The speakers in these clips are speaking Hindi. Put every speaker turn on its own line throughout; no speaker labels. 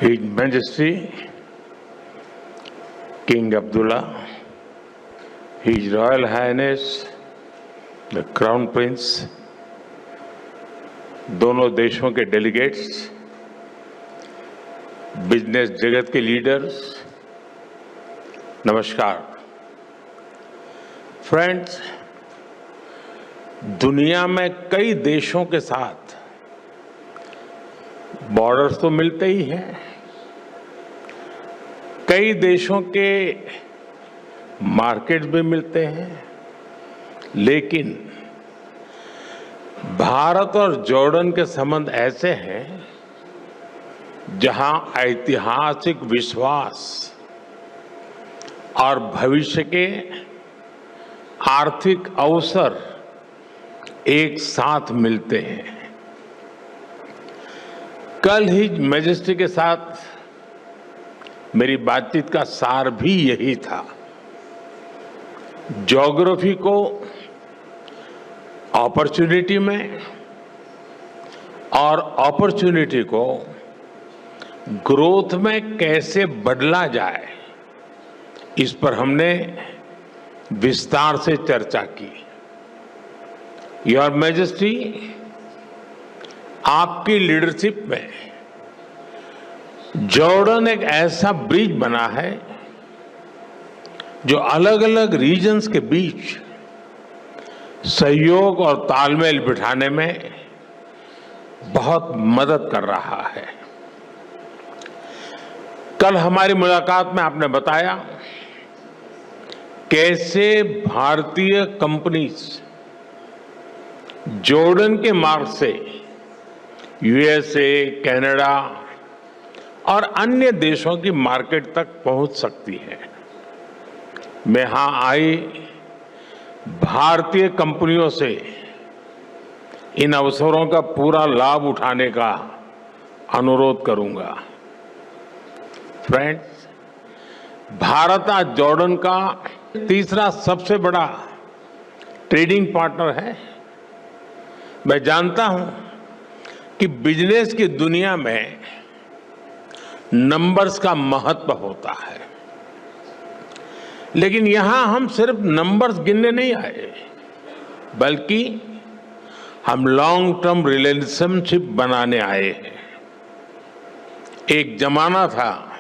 His Majesty King Abdullah, His Royal Highness the Crown Prince, दोनों देशों के डेलीगेट्स, बिजनेस जगत के लीडर्स, नमस्कार। फ्रेंड्स, दुनिया में कई देशों के साथ बॉर्डर्स तो मिलते ही हैं। कई देशों के मार्केट्स भी मिलते हैं, लेकिन भारत और जॉर्डन के संबंध ऐसे हैं जहां ऐतिहासिक विश्वास और भविष्य के आर्थिक अवसर एक साथ मिलते हैं। कल हिज मैजेस्टी के साथ मेरी बातचीत का सार भी यही था। ज्योग्राफी को अपॉर्चुनिटी में और अपॉर्चुनिटी को ग्रोथ में कैसे बदला जाए, इस पर हमने विस्तार से चर्चा की। योर मैजेस्टी, आपकी लीडरशिप में जॉर्डन एक ऐसा ब्रिज बना है जो अलग अलग रीजन्स के बीच सहयोग और तालमेल बिठाने में बहुत मदद कर रहा है। कल हमारी मुलाकात में आपने बताया कैसे भारतीय कंपनीज जॉर्डन के मार्ग से यूएसए, कनाडा और अन्य देशों की मार्केट तक पहुंच सकती है। मैं यहां आई भारतीय कंपनियों से इन अवसरों का पूरा लाभ उठाने का अनुरोध करूंगा। फ्रेंड्स, भारत आज जॉर्डन का तीसरा सबसे बड़ा ट्रेडिंग पार्टनर है। मैं जानता हूं कि बिजनेस की दुनिया में नंबर्स का महत्व होता है, लेकिन यहां हम सिर्फ नंबर्स गिनने नहीं आए, बल्कि हम लॉन्ग टर्म रिलेशनशिप बनाने आए हैं। एक जमाना था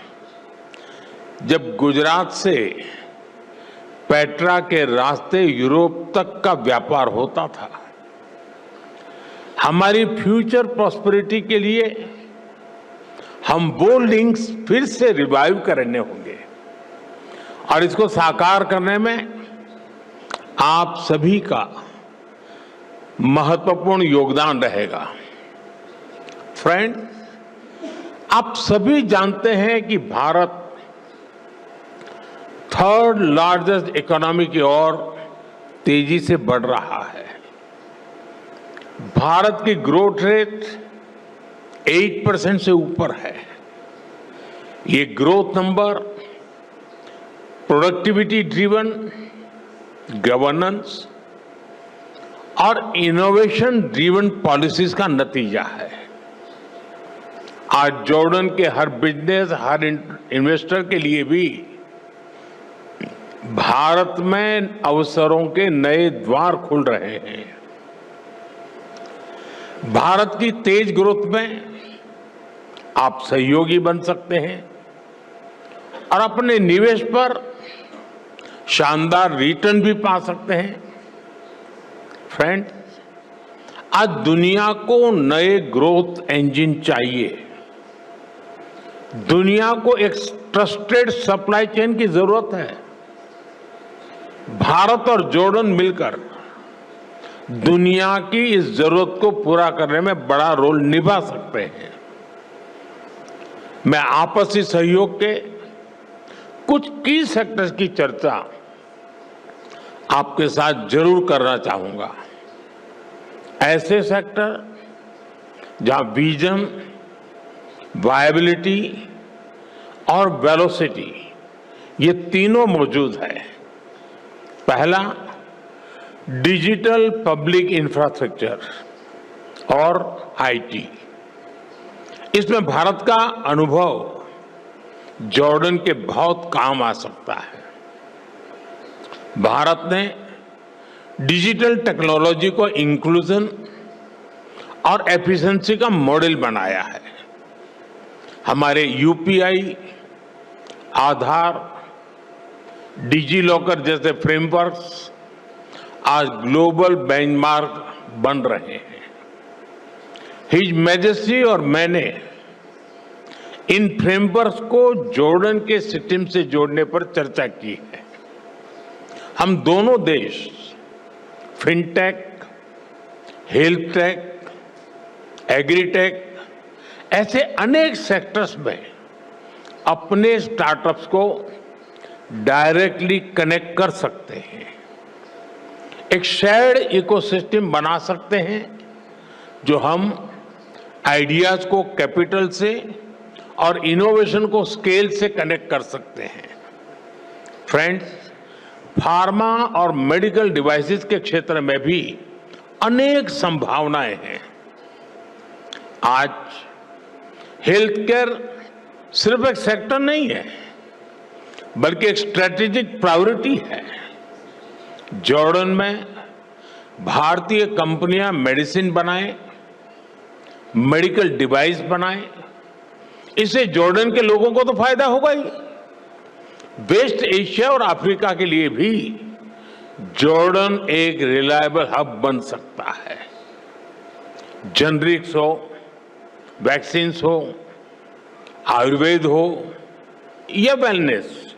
जब गुजरात से पेट्रा के रास्ते यूरोप तक का व्यापार होता था। हमारी फ्यूचर प्रॉस्पेरिटी के लिए हम वो लिंक्स फिर से रिवाइव करने होंगे और इसको साकार करने में आप सभी का महत्वपूर्ण योगदान रहेगा। फ्रेंड, आप सभी जानते हैं कि भारत थर्ड लार्जेस्ट इकोनॉमी की ओर तेजी से बढ़ रहा है। भारत की ग्रोथ रेट 8% से ऊपर है। ये growth number productivity driven, governance और इनोवेशन ड्रिवन पॉलिसीज का नतीजा है। आज जॉर्डन के हर बिजनेस, हर इन्वेस्टर के लिए भी भारत में अवसरों के नए द्वार खुल रहे हैं। भारत की तेज ग्रोथ में आप सहयोगी बन सकते हैं और अपने निवेश पर शानदार रिटर्न भी पा सकते हैं। फ्रेंड, आज दुनिया को नए ग्रोथ इंजन चाहिए। दुनिया को एक ट्रस्टेड सप्लाई चेन की जरूरत है। भारत और जॉर्डन मिलकर दुनिया की इस जरूरत को पूरा करने में बड़ा रोल निभा सकते हैं। मैं आपसी सहयोग के कुछ की सेक्टर्स की चर्चा आपके साथ जरूर करना चाहूंगा। ऐसे सेक्टर जहां विजन, वायबिलिटी और वेलोसिटी ये तीनों मौजूद है। पहला, डिजिटल पब्लिक इंफ्रास्ट्रक्चर और आईटी। इसमें भारत का अनुभव जॉर्डन के बहुत काम आ सकता है। भारत ने डिजिटल टेक्नोलॉजी को इंक्लूजन और एफिशिएंसी का मॉडल बनाया है। हमारे यूपीआई, आधार, डिजी लॉकर जैसे फ्रेमवर्क्स आज ग्लोबल बेंचमार्क बन रहे हैं। हिज मैजेस्टी और मैंने इन फ्रेमवर्क्स को जॉर्डन के सिस्टम से जोड़ने पर चर्चा की है। हम दोनों देश फिनटेक, हेल्थ टेक, एग्रीटेक ऐसे अनेक सेक्टर्स में अपने स्टार्टअप्स को डायरेक्टली कनेक्ट कर सकते हैं। एक शेयर्ड इकोसिस्टम बना सकते हैं जो हम आइडियाज को कैपिटल से और इनोवेशन को स्केल से कनेक्ट कर सकते हैं। फ्रेंड्स, फार्मा और मेडिकल डिवाइसेस के क्षेत्र में भी अनेक संभावनाएं हैं। आज हेल्थ केयर सिर्फ एक सेक्टर नहीं है, बल्कि एक स्ट्रेटेजिक प्रायोरिटी है। जॉर्डन में भारतीय कंपनियां मेडिसिन बनाएं, मेडिकल डिवाइस बनाएं, इससे जॉर्डन के लोगों को तो फायदा होगा ही। वेस्ट एशिया और अफ्रीका के लिए भी जॉर्डन एक रिलायबल हब बन सकता है। जेनरिक्स हो, वैक्सीन्स हो, आयुर्वेद हो या wellness,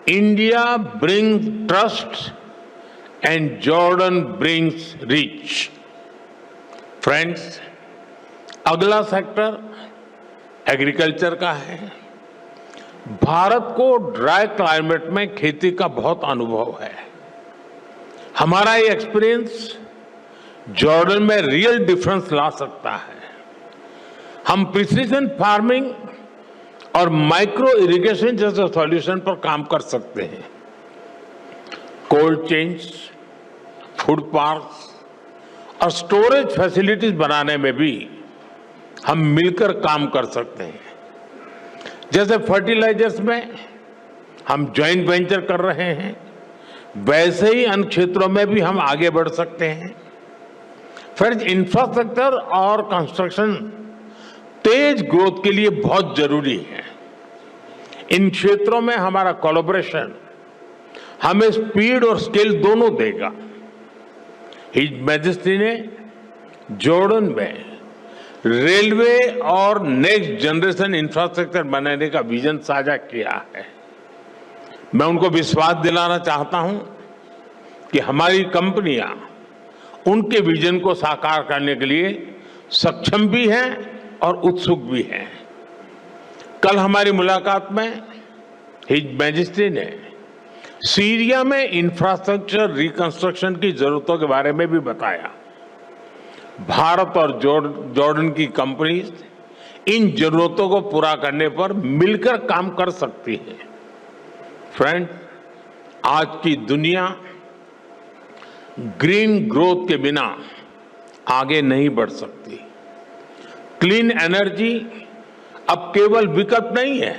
India brings trust and Jordan brings reach. Friends, अगला सेक्टर एग्रीकल्चर का है। भारत को ड्राई क्लाइमेट में खेती का बहुत अनुभव है। हमारा ये एक्सपीरियंस जॉर्डन में रियल डिफरेंस ला सकता है। हम प्रिसीजन फार्मिंग और माइक्रो इरिगेशन जैसे सॉल्यूशन पर काम कर सकते हैं। कोल्ड चेन्स, फूड पार्क्स और स्टोरेज फैसिलिटीज बनाने में भी हम मिलकर काम कर सकते हैं। जैसे फर्टिलाइजर्स में हम जॉइंट वेंचर कर रहे हैं, वैसे ही अन्य क्षेत्रों में भी हम आगे बढ़ सकते हैं। फ्रेंड्स, इंफ्रास्ट्रक्चर और कंस्ट्रक्शन तेज ग्रोथ के लिए बहुत जरूरी है। इन क्षेत्रों में हमारा कोलैबोरेशन हमें स्पीड और स्केल दोनों देगा। हिज मैजेस्टी ने जॉर्डन में रेलवे और नेक्स्ट जनरेशन इंफ्रास्ट्रक्चर बनाने का विजन साझा किया है। मैं उनको विश्वास दिलाना चाहता हूं कि हमारी कंपनियां उनके विजन को साकार करने के लिए सक्षम भी हैं और उत्सुक भी हैं। कल हमारी मुलाकात में हिज मैजेस्टी ने सीरिया में इंफ्रास्ट्रक्चर रिकंस्ट्रक्शन की जरूरतों के बारे में भी बताया। भारत और जॉर्डन की कंपनीज इन जरूरतों को पूरा करने पर मिलकर काम कर सकती है। फ्रेंड, आज की दुनिया ग्रीन ग्रोथ के बिना आगे नहीं बढ़ सकती। क्लीन एनर्जी अब केवल विकल्प नहीं है,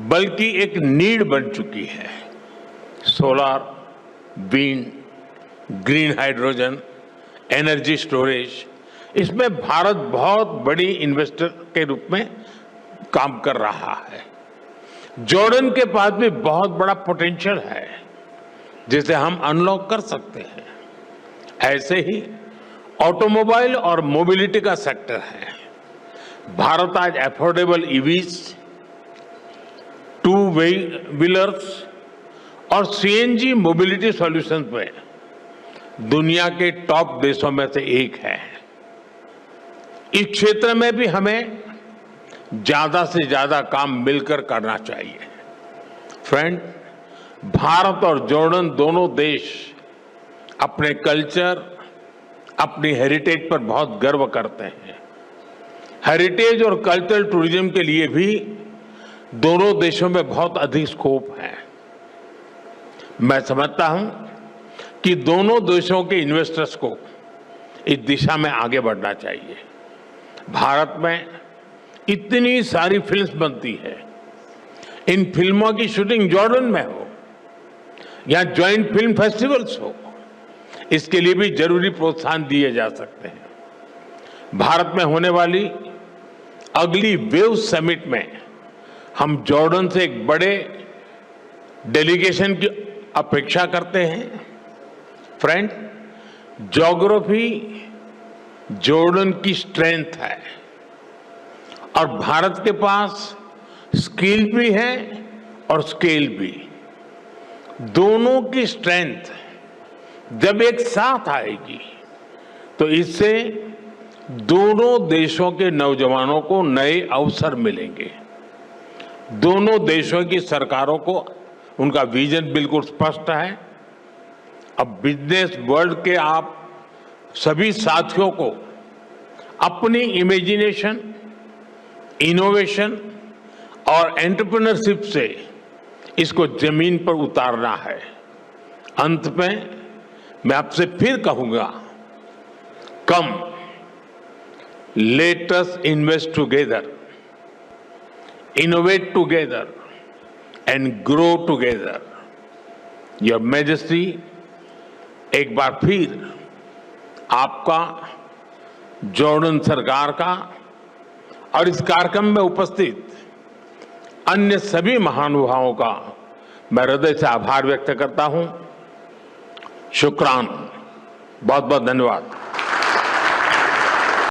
बल्कि एक नीड बन चुकी है। Solar, wind, green hydrogen, energy storage, इसमें भारत बहुत बड़ी इन्वेस्टर के रूप में काम कर रहा है। जॉर्डन के पास भी बहुत बड़ा पोटेंशियल है जिसे हम अनलॉक कर सकते हैं। ऐसे ही ऑटोमोबाइल और मोबिलिटी का सेक्टर है। भारत आज अफोर्डेबल ईवीज, टू व्हीलर्स और सीएनजी मोबिलिटी सॉल्यूशंस में दुनिया के टॉप देशों में से एक है। इस क्षेत्र में भी हमें ज्यादा से ज्यादा काम मिलकर करना चाहिए। फ्रेंड, भारत और जॉर्डन दोनों देश अपने कल्चर, अपनी हेरिटेज पर बहुत गर्व करते हैं। हेरिटेज और कल्चरल टूरिज्म के लिए भी दोनों देशों में बहुत अधिक स्कोप है। मैं समझता हूं कि दोनों देशों के इन्वेस्टर्स को इस दिशा में आगे बढ़ना चाहिए। भारत में इतनी सारी फिल्म्स बनती है, इन फिल्मों की शूटिंग जॉर्डन में हो या ज्वाइंट फिल्म फेस्टिवल्स हो, इसके लिए भी जरूरी प्रोत्साहन दिए जा सकते हैं। भारत में होने वाली अगली वेव समिट में हम जॉर्डन से एक बड़े डेलीगेशन की अपेक्षा करते हैं। फ्रेंड, ज्योग्राफी जॉर्डन की स्ट्रेंथ है और भारत के पास स्किल भी है और स्केल भी। दोनों की स्ट्रेंथ जब एक साथ आएगी तो इससे दोनों देशों के नौजवानों को नए अवसर मिलेंगे। दोनों देशों की सरकारों को उनका विजन बिल्कुल स्पष्ट है। अब बिजनेस वर्ल्ड के आप सभी साथियों को अपनी इमेजिनेशन, इनोवेशन और एंटरप्रेन्योरशिप से इसको जमीन पर उतारना है। अंत में मैं आपसे फिर कहूंगा, come let us invest together, innovate together and grow together. Your majesty, एक बार फिर आपका, जॉर्डन सरकार का और इस कार्यक्रम में उपस्थित अन्य सभी महानुभावों का मैं हृदय से आभार व्यक्त करता हूं। शुक्रान, बहुत बहुत धन्यवाद।